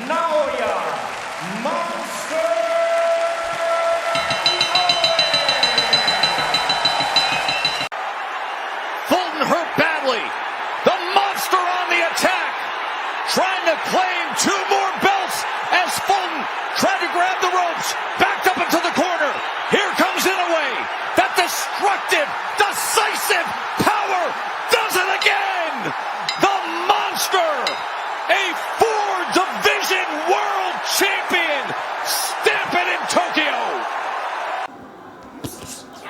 Naoya Monster Fulton hurt badly. The monster on the attack, trying to claim 2 more belts as Fulton tried to grab the ropes, backed up into the corner. Here comes Inoue. That destructive, decisive power does it again. The monster, a 4-division world champion, stamping in Tokyo.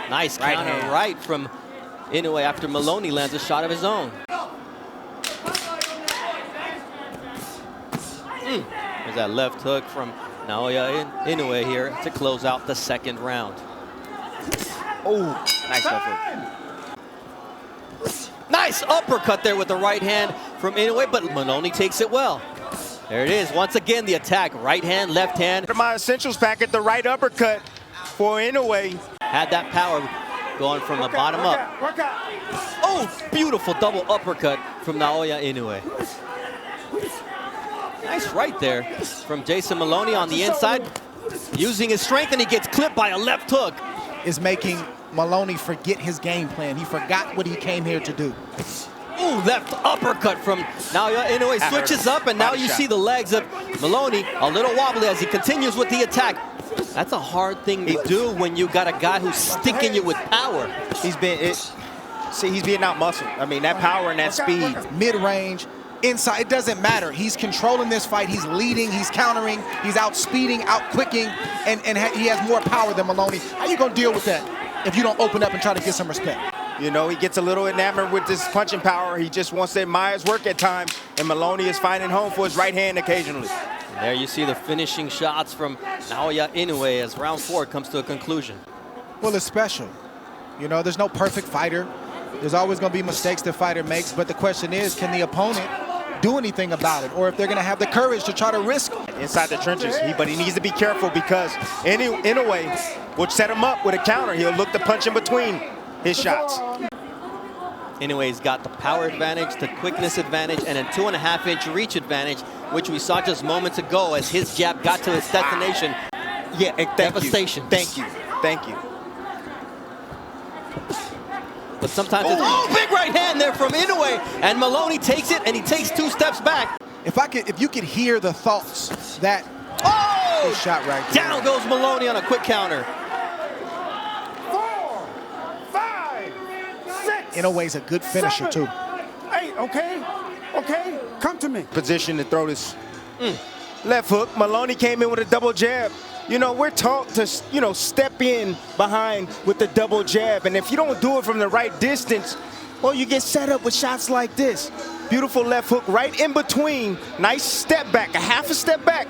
Nice counter right from Inoue after Maloney lands a shot of his own. There's that left hook from Naoya Inoue here to close out the 2nd round. Oh, nice left hook. Nice uppercut there with the right hand from Inoue, but Maloney takes it well. There it is. Once again, the attack. Right hand, left hand. My essentials packet, the right uppercut for Inoue. Had that power going from the bottom up. Oh, beautiful double uppercut from Naoya Inoue. Nice right there from Jason Maloney on the inside, using his strength, and he gets clipped by a left hook. Is making Maloney forget his game plan. He forgot what he came here to do. Ooh, left uppercut from Naoya Inoue. Switches up, and now you see the legs of Maloney a little wobbly as he continues with the attack. That's a hard thing to do when you got a guy who's sticking you with power. He's being out muscled. I mean, that power and that speed. Mid-range, inside, it doesn't matter. He's controlling this fight. He's leading, he's countering, he's out-speeding, out-quicking, and he has more power than Maloney. How you gonna deal with that if you don't open up and try to get some respect? You know, he gets a little enamored with this punching power. He just wants to admire his work at times, and Maloney is finding home for his right hand occasionally. And there you see the finishing shots from Naoya Inoue as round 4 comes to a conclusion. Well, it's special. You know, there's no perfect fighter. There's always going to be mistakes the fighter makes, but the question is, can the opponent do anything about it, or if they're going to have the courage to try to risk it? Inside the trenches, but he needs to be careful because Inoue will set him up with a counter. He'll look to punch in between his shots. Inoue's got the power advantage, the quickness advantage, and a 2.5-inch reach advantage, which we saw just moments ago as his jab got to its destination. Yeah, devastation. Thank you. But sometimes it's, oh, big right hand there from Inoue, and Maloney takes it, and he takes 2 steps back. If you could hear the thoughts that good shot right there. Down goes Maloney on a quick counter. 4, 5, 6. Inoue's a good finisher 7, too. 8. Okay, come to me. Position to throw this left hook. Maloney came in with a double jab. You know, we're taught to, step in behind with the double jab. And if you don't do it from the right distance, well, you get set up with shots like this. Beautiful left hook right in between. Nice step back, a half a step back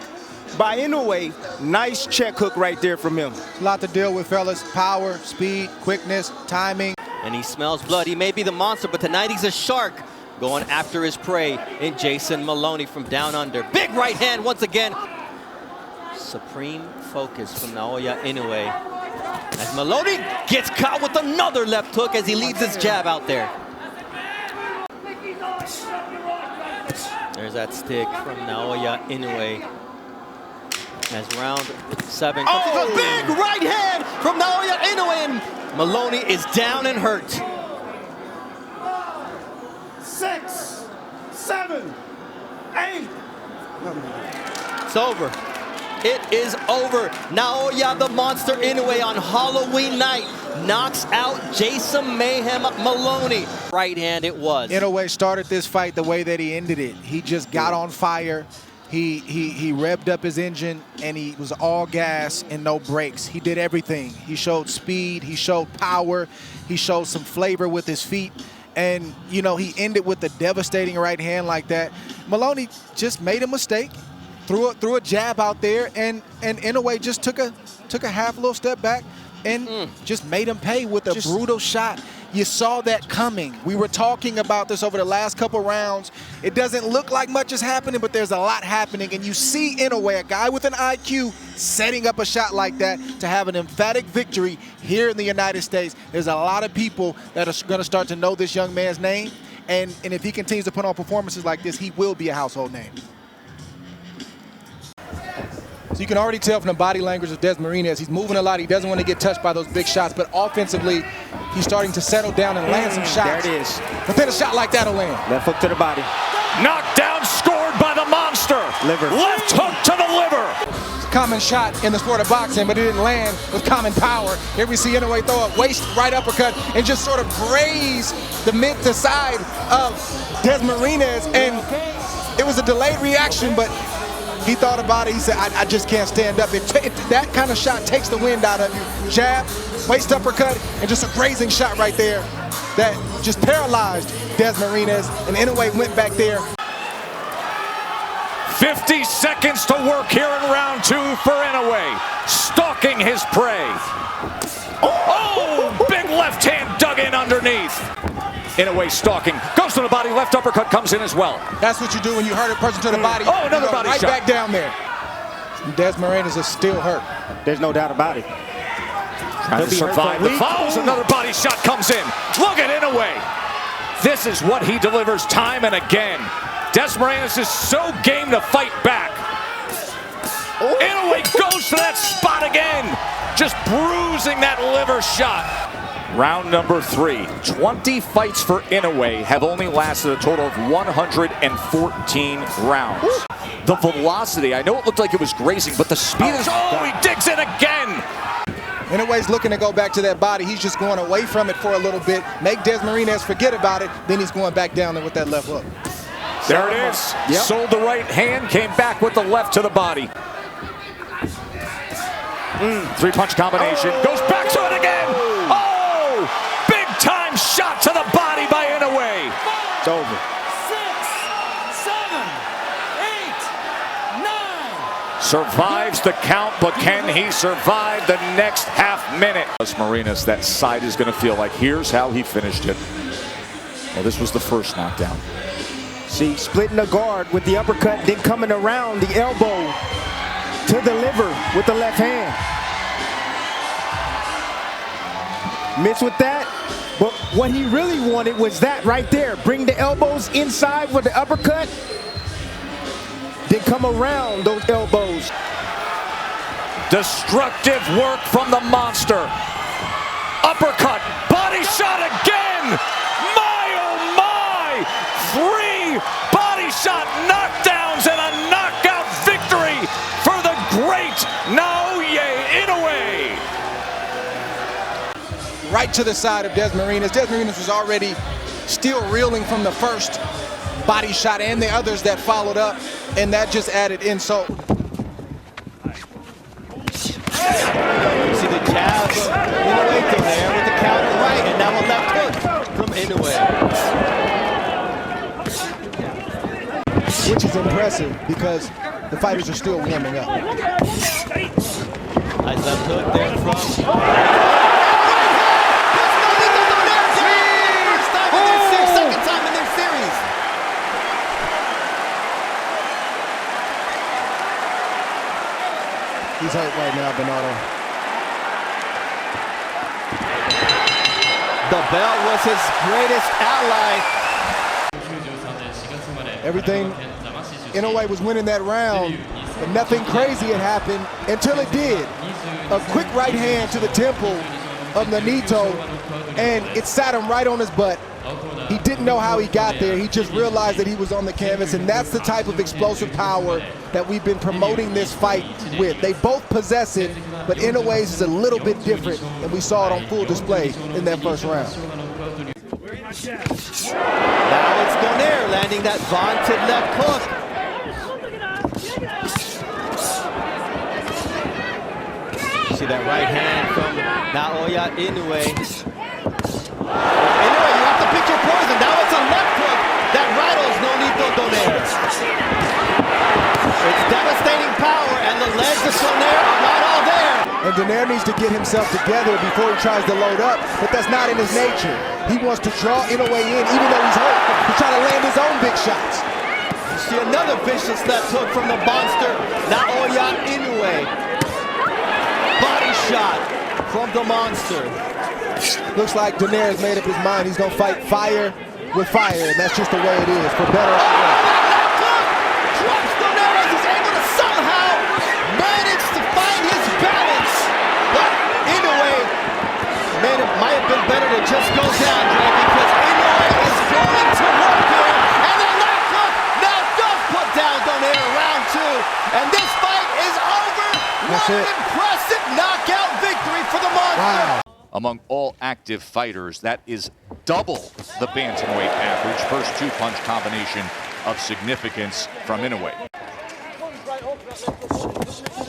by Inoue. Nice check hook right there from him. A lot to deal with, fellas. Power, speed, quickness, timing. And he smells blood. He may be the monster, but tonight he's a shark going after his prey in Jason Maloney from down under. Big right hand once again. Supreme focus from Naoya Inoue as Maloney gets caught with another left hook as he leads his jab out there. There's that stick from Naoya Inoue as round 7 comes. Oh, big right hand from Naoya Inoue, and Maloney is down and hurt. 6, 7, 8. It's over. It is over. Naoya the Monster Inoue on Halloween night knocks out Jason Mayhem Maloney. Right hand it was. Inoue started this fight the way that he ended it. He just got on fire. He revved up his engine, and he was all gas and no brakes. He did everything. He showed speed. He showed power. He showed some flavor with his feet. And, you know, he ended with a devastating right hand like that. Maloney just made a mistake. Threw a jab out there, and Inoue just took a half little step back and just made him pay with a brutal shot. You saw that coming. We were talking about this over the last couple rounds. It doesn't look like much is happening, but there's a lot happening, and you see Inoue, a guy with an IQ, setting up a shot like that to have an emphatic victory here in the United States. There's a lot of people that are going to start to know this young man's name, and if he continues to put on performances like this, he will be a household name. So you can already tell from the body language of Dasmarinas, he's moving a lot. He doesn't want to get touched by those big shots, but offensively, he's starting to settle down and land some shots. There it is. But then a shot like that will land. Left hook to the body. Knockdown scored by the monster. Liver. Left hook to the liver. It's a common shot in the sport of boxing, but it didn't land with common power. Here we see Inoue throw a waist right uppercut and just sort of graze the mid to side of Dasmarinas, and it was a delayed reaction, but he thought about it. He said, I just can't stand up. That kind of shot takes the wind out of you. Jab, waist uppercut, and just a grazing shot right there that just paralyzed Dasmarinas, and Inoue went back there. 50 seconds to work here in round 2 for Inoue. Stalking his prey. Oh, big left hand dug in underneath. Inoue stalking, goes to the body, left uppercut comes in as well. That's what you do when you hurt a person to the body. Oh, another body right shot. Back down there. And Dasmarinas is still hurt. There's no doubt about it. Trying to survive the falls. Another body shot comes in. Look at Inoue. This is what he delivers time and again. Dasmarinas is so game to fight back. Inoue goes to that spot again. Just bruising that liver shot. Round number 3. 20 fights for Inoue have only lasted a total of 114 rounds. The velocity, I know it looked like it was grazing, but the speed is... Oh, he digs in again! Inoue's looking to go back to that body. He's just going away from it for a little bit, make Dasmarinas forget about it, then he's going back down there with that left hook. There it is. Yep. Sold the right hand, came back with the left to the body. 3-punch combination. Goes back to it again. Oh! Big time shot to the body by Inoue. It's over. 6, 7, 8, 9. Survives the count, but can he survive the next half minute? Dasmarinas, that side is going to feel like here's how he finished it. Well, this was the first knockdown. See, splitting the guard with the uppercut, then coming around the elbow to the liver with the left hand. Missed with that, but what he really wanted was that right there. Bring the elbows inside with the uppercut, then come around those elbows. Destructive work from the monster. Uppercut, body shot again. My, oh my! 3 body shot knockdowns and a knockout victory for the great Naoya Inoue. Right to the side of Dasmarinas. Dasmarinas was already still reeling from the first body shot and the others that followed up, and that just added insult. You see the jab of Inoue there with the counter right, and now a left hook from Inoue. Which is impressive because the fighters are still warming up. Nice left hook there from... He's hurt right now, Bernardo. The belt was his greatest ally. Everything, Inoue was winning that round, but nothing crazy had happened until it did. A quick right hand to the temple of Nanito, and it sat him right on his butt. He didn't know how he got there. He just realized that he was on the canvas, and that's the type of explosive power that we've been promoting this fight with. They both possess it, but Inoue's is a little bit different, and we saw it on full display in that first round. Now it's Donaire landing that vaunted left hook. See that right hand from Naoya Inoue. Inoue, you have to pick your poison. Now it's a left hook that rattles Donaire. It's devastating power, and the legs of Donaire are not all there. And Donaire needs to get himself together before he tries to load up, but that's not in his nature. He wants to draw Inoue in, even though he's hurt, to try to land his own big shots. You see another vicious left hook from the monster, Naoya Inoue. Body shot from the monster. Looks like Donaire has made up his mind. He's going to fight fire with fire, and that's just the way it is, for better or worse. Drops Donaire as he's able to somehow manage And this fight is over. That's What it. an impressive knockout victory for the Monster. Wow. Among all active fighters, that is double the bantamweight average. First two-punch combination of significance from Inoue.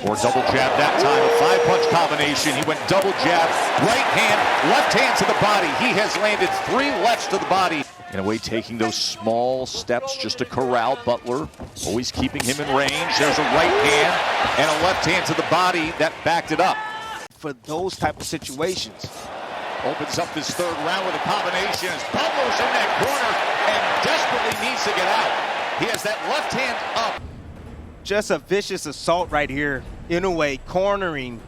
Or double jab that time, a five-punch combination. He went double jab, right hand, left hand to the body. He has landed 3 lefts to the body. Inoue taking those small steps just to corral Butler, always keeping him in range. There's a right hand and a left hand to the body that backed it up. For those type of situations. Opens up this third round with a combination as Butler's in that corner and desperately needs to get out. He has that left hand up. Just a vicious assault right here. Inoue cornering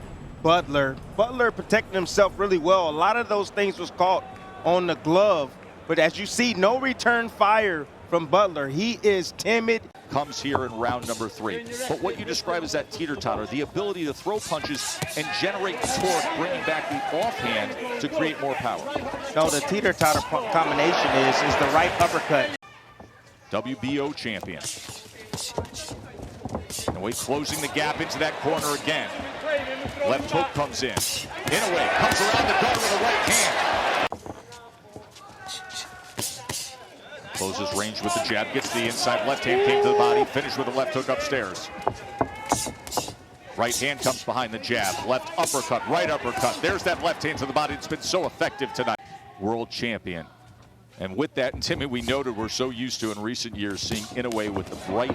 Butler. Butler protecting himself really well. A lot of those things was caught on the glove. But as you see, no return fire from Butler. He is timid. Comes here in round number 3. But what you describe as that teeter-totter, the ability to throw punches and generate torque, bringing back the offhand to create more power. No, the teeter-totter combination is the right uppercut. WBO champion. Inoue closing the gap into that corner again. Left hook comes in. Inoue comes around the guard with a right hand. Closes range with the jab, gets the inside left hand, came to the body, finished with a left hook upstairs. Right hand comes behind the jab, left uppercut, right uppercut. There's that left hand to the body that's been so effective tonight. World champion. And with that, and Timmy, we noted we're so used to in recent years seeing Inoue with the bright.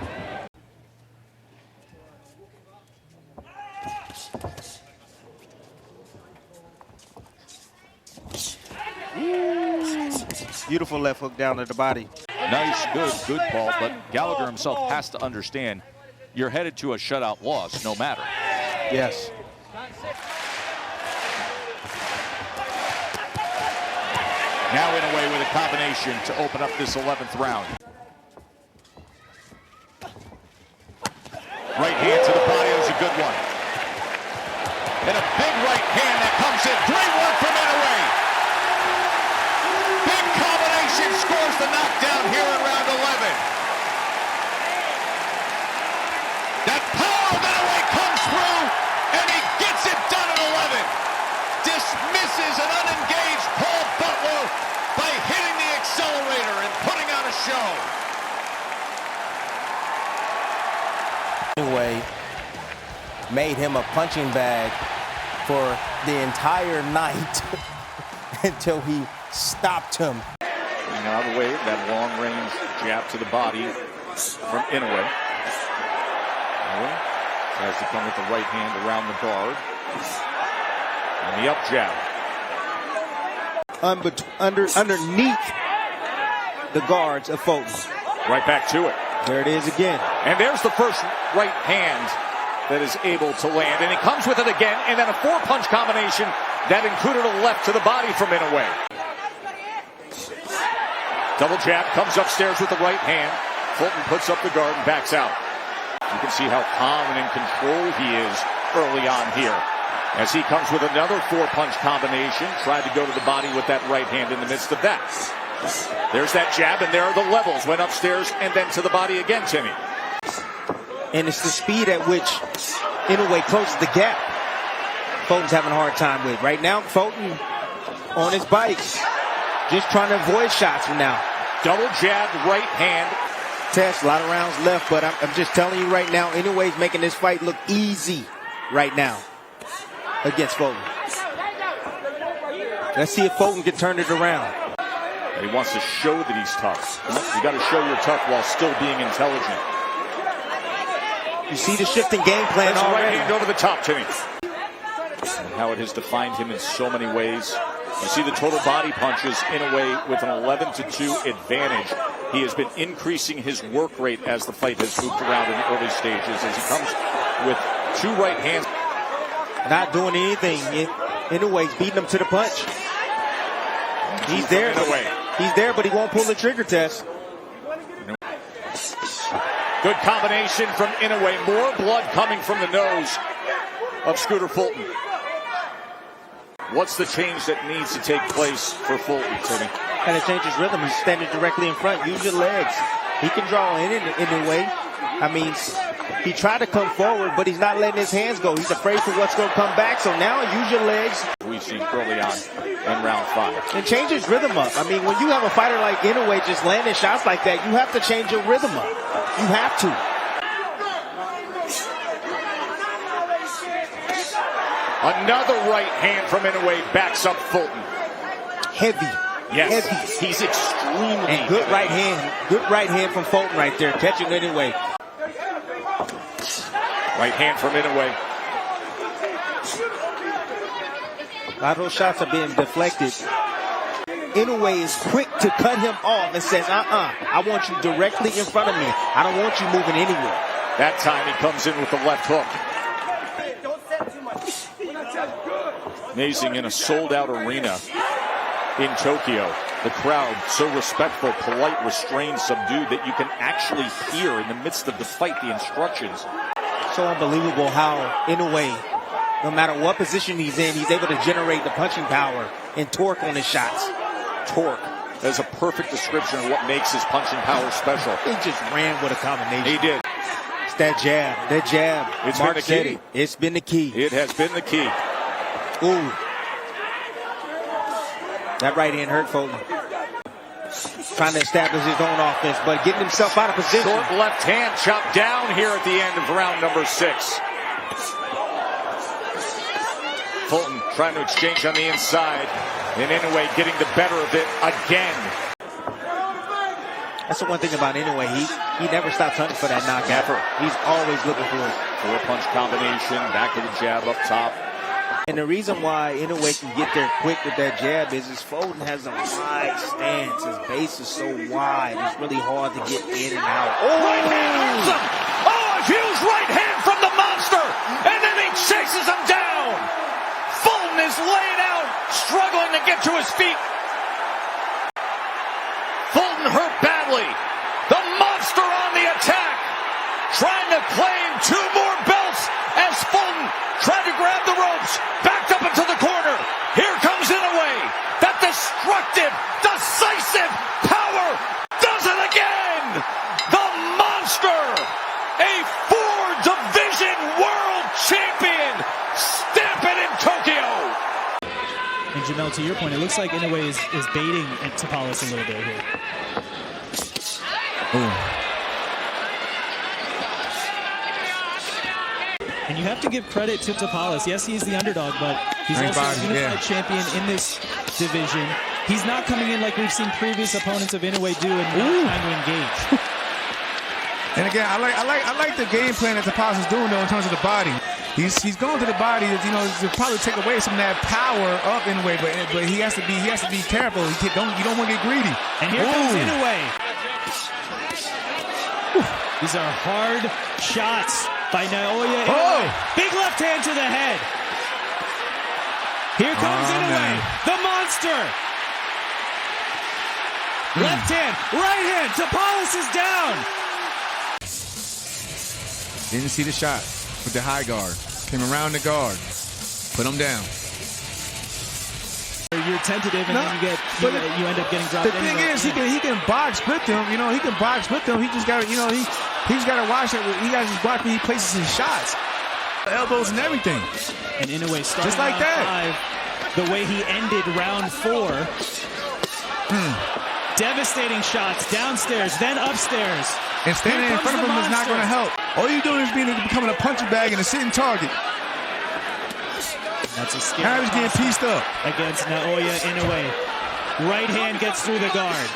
Beautiful left hook down to the body. Nice, good Paul, but Gallagher himself has to understand you're headed to a shutout loss no matter. Yes. Now Inoue with a combination to open up this 11th round. Right hand to the body, that was a good one. And a big right hand that comes in. Great work from Inoue. Big combination scores the knockdown here in round 11. That power of Inoue comes through, and he gets it done at 11. Dismisses an unengaged Paul Butler by hitting the accelerator and putting on a show. Inoue made him a punching bag for the entire night until he stopped him. And out of the way, that long-range jab to the body from Inoue. Inoue tries to come with the right hand around the guard. And the up jab. Underneath the guards of Fulton. Right back to it. There it is again. And there's the first right hand that is able to land. And he comes with it again. And then a 4-punch combination that included a left to the body from Inoue. Double jab, comes upstairs with the right hand. Fulton puts up the guard and backs out. You can see how calm and in control he is early on here. As he comes with another 4-punch combination, tried to go to the body with that right hand in the midst of that. There's that jab, and there are the levels. Went upstairs and then to the body again, Timmy. And it's the speed at which Inoue closes the gap. Fulton's having a hard time with. Right now, Fulton on his bike, just trying to avoid shots from now. Double jab, right hand. Test, a lot of rounds left, but I'm just telling you right now, Inoue's making this fight look easy right now against Fulton. Let's see if Fulton can turn it around. And he wants to show that he's tough. You got to show you're tough while still being intelligent. You see the shifting game plan That's already. right hand over the top, Timmy. And how it has defined him in so many ways. You see the total body punches Inoue with an 11-2 advantage. He has been increasing his work rate as the fight has moved around in the early stages as he comes with 2 right hands. Not doing anything. Inoue's beating him to the punch. He's there. He's there, but he won't pull the trigger test. Good combination from Inoue. More blood coming from the nose of Scooter Fulton. What's the change that needs to take place for Fulton, Timmy? Got to change his rhythm. He's standing directly in front. Use your legs. He can draw in Inoue. I mean, He tried to come forward, but he's not letting his hands go. He's afraid for what's going to come back. So now use your legs. We've seen early on in round 5. And change his rhythm up. I mean, when you have a fighter like Inoue just landing shots like that, you have to change your rhythm up. You have to. Another right hand from Inoue backs up Fulton. Heavy. Yes, Heavy. he's extremely And good right hand. Good right hand from Fulton right there. Catching Inoue. Right hand from Inoue. A lot of those shots are being deflected. Inoue is quick to cut him off and says, I want you directly in front of me. I don't want you moving anywhere. That time he comes in with the left hook. Amazing, in a sold-out arena in Tokyo. The crowd so respectful, polite, restrained, subdued that you can actually hear in the midst of the fight the instructions. So unbelievable how Inoue, no matter what position he's in, he's able to generate the punching power and torque on his shots. Torque. That's a perfect description of what makes his punching power special. He just ran with a combination. He did. It's that jab. That jab. It's Mark been the said key. it. It's been the key. It has been the key. Ooh. That right hand hurt Fulton. Trying to establish his own offense, but getting himself out of position. Short left hand chopped down here at the end of round number 6. Fulton trying to exchange on the inside. And Inoue getting the better of it again. That's the one thing about Inoue. He never stops hunting for that knockout. Never. He's always looking for it. 4-punch combination, back to the jab up top. And the reason why Inoue can get there quick with that jab is Fulton has a wide stance. His base is so wide. It's really hard to get in and out. Right hand hurts him. Oh, a huge right hand from the monster. And then he chases him down. Fulton is laid out, struggling to get to his feet. Fulton hurt badly. The monster on the attack. Trying to claim 2 more belts as Fulton tried to grab the ropes. Backed up into the corner. Here comes Inoue. That destructive, decisive power does it again. The monster, a 4-division world champion, stamping in Tokyo. And Jamel, to your point, it looks like Inoue is baiting Tapales a little bit here. Ooh. And you have to give credit to Tapales. Yes, he's the underdog, but he's also a unified champion in this division. He's not coming in like we've seen previous opponents of Inoue do and not trying to engage. And again, I like the game plan that Tapales is doing though in terms of the body. He's going to the body, you know, to probably take away some of that power of Inoue, but he has to be careful. You don't want to get greedy. And here comes Inoue. These are hard shots by Naoya Inoue. Big left hand to the head. Here comes Inoue, the monster. Left hand, right hand. Tapales is down. Didn't see the shot with the high guard. Came around the guard. Put him down. You're tentative and then you end up getting dropped. The thing is, he can box split them. You know, he can box split them. He just got to, you know, he's got to watch it. He got to just watch when he places his shots, elbows and everything. And Inoue started just like that. 5, the way he ended round 4. Devastating shots downstairs, then upstairs. And standing in front of him is not going to help. All you're doing is becoming a punching bag and a sitting target. That's a scary. Now he's getting pieced up against Naoya Inoue. Right hand gets through the guard.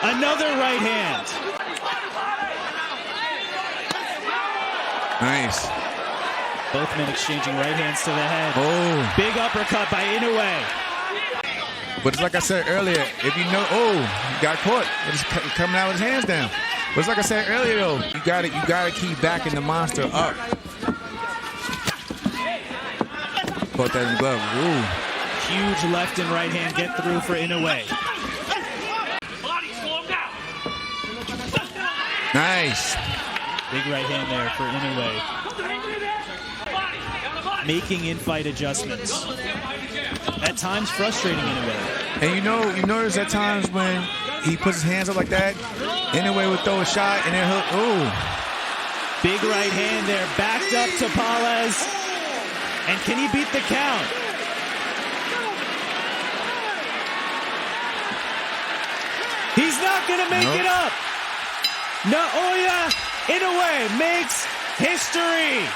Another right hand. Nice. Both men exchanging right hands to the head. Oh. Big uppercut by Inoue. But it's like I said earlier, if you know, he got caught. It's coming out with his hands down. But it's like I said earlier, though, you gotta keep backing the monster up. Caught that in the glove. Ooh. Huge left and right hand get through for Inoue. Nice. Big right hand there for Inoue. Making in-fight adjustments. At times frustrating Inoue. And you notice at times when he puts his hands up like that, Inoue would throw a shot and then he'll, Big right hand there, backed up to Tapales. And can he beat the count? He's not going to make it up. Naoya Inoue makes history.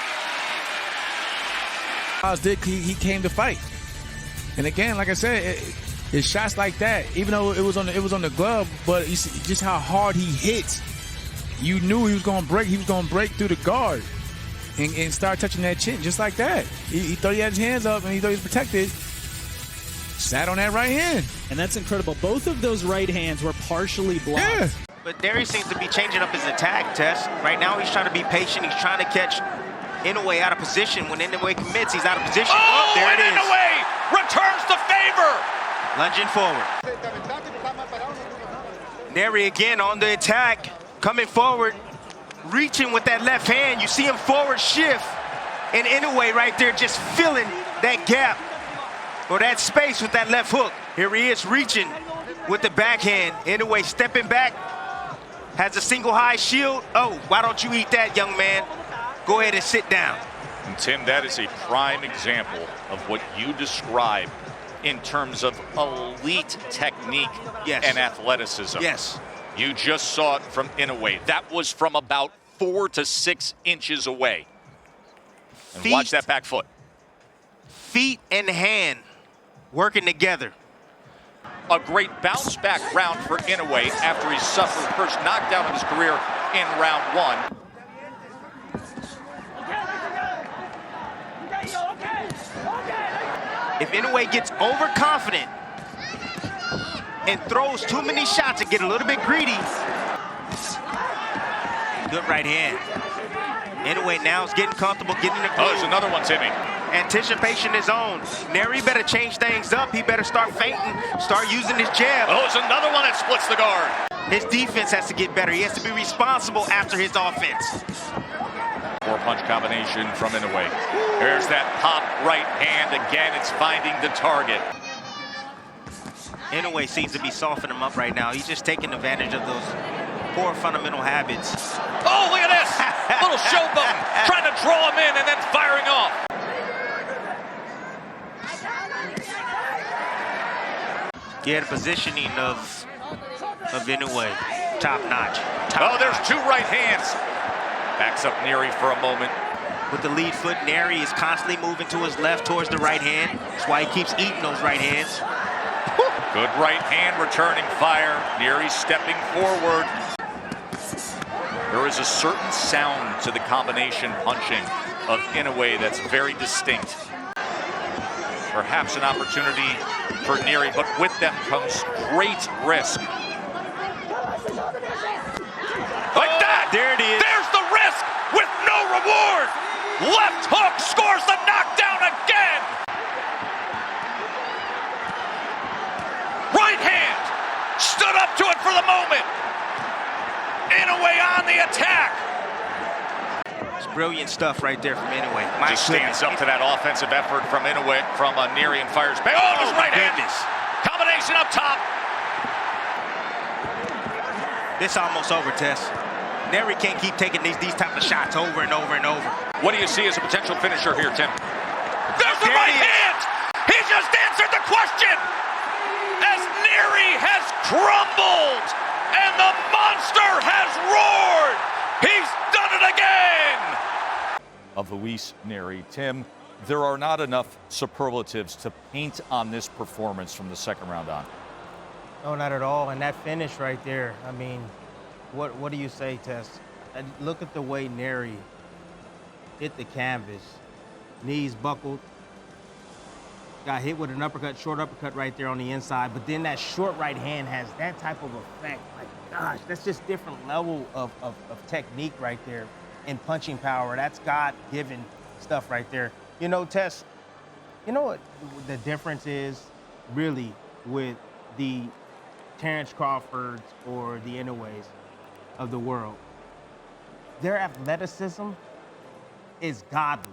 He came to fight. And again, like I said, it's shots like that, even though it was on the glove, but you see just how hard he hits. You knew he was going to break. He was going to break through the guard and start touching that chin just like that. He thought he had his hands up and he thought he was protected. Sat on that right hand. And that's incredible. Both of those right hands were partially blocked. Yeah. But Nery seems to be changing up his attack, Tess. Right now he's trying to be patient. He's trying to catch Inoue out of position. When Inoue commits, he's out of position. Oh, there it is. Inoue returns the favor. Lunging forward. Nery again on the attack. Coming forward. Reaching with that left hand. You see him forward shift. And Inoue right there just filling that gap or that space with that left hook. Here he is reaching with the backhand. Inoue stepping back. Has a single high shield. Oh, why don't you eat that, young man? Go ahead and sit down. And Tim, that is a prime example of what you described in terms of elite technique and athleticism. Yes. You just saw it from Inoue. That was from about 4 to 6 inches away. And watch that back foot. Feet and hand working together. A great bounce back round for Inoue after he suffered the first knockdown of his career in round 1. If Inoue gets overconfident and throws too many shots and get a little bit greedy. Good right hand. Inoue now is getting comfortable, getting the groove. Oh, there's another one, Timmy. Anticipation is on. Nery better change things up. He better start feinting, start using his jab. Oh, there's another one that splits the guard. His defense has to get better. He has to be responsible after his offense. 4-punch combination from Inoue. There's that pop right hand. Again, it's finding the target. Inoue seems to be softening him up right now. He's just taking advantage of those poor fundamental habits. Oh, look at this! Little showboat, trying to draw him in and then firing off. Yeah, the positioning of Inoue, top notch. Oh, there's 2 right hands. Backs up Nery for a moment. With the lead foot, Nery is constantly moving to his left towards the right hand. That's why he keeps eating those right hands. Good right hand returning fire. Nery stepping forward. There is a certain sound to the combination punching of Inoue that's very distinct. Perhaps an opportunity for Nery, but with them comes great risk. Like that! There it is. There's the risk with no reward! Left hook scores the knockdown again! Right hand! Stood up to it for the moment! Inoue on the attack! It's brilliant stuff right there from Inoue. Just stands up to that offensive effort from Inoue, from Nery, and fires back. Oh, his right hand! Combination up top! This almost over, Tess. Nery can't keep taking these type of shots over and over and over. What do you see as a potential finisher here, Tim? There's the right hand! He just answered the question! As Nery has crumbled and the monster has roared! He's done it again! Of Luis Nery. Tim, there are not enough superlatives to paint on this performance from the second round on. No, not at all. And that finish right there, I mean, what do you say, Tess? And look at the way Nery hit the canvas. Knees buckled. Got hit with an uppercut, short uppercut right there on the inside. But then that short right hand has that type of effect. Like, gosh, that's just different level of technique right there and punching power. That's God-given stuff right there. You know, Tess, you know what the difference is really with the Terrence Crawfords or the Inoues of the world? Their athleticism is godly.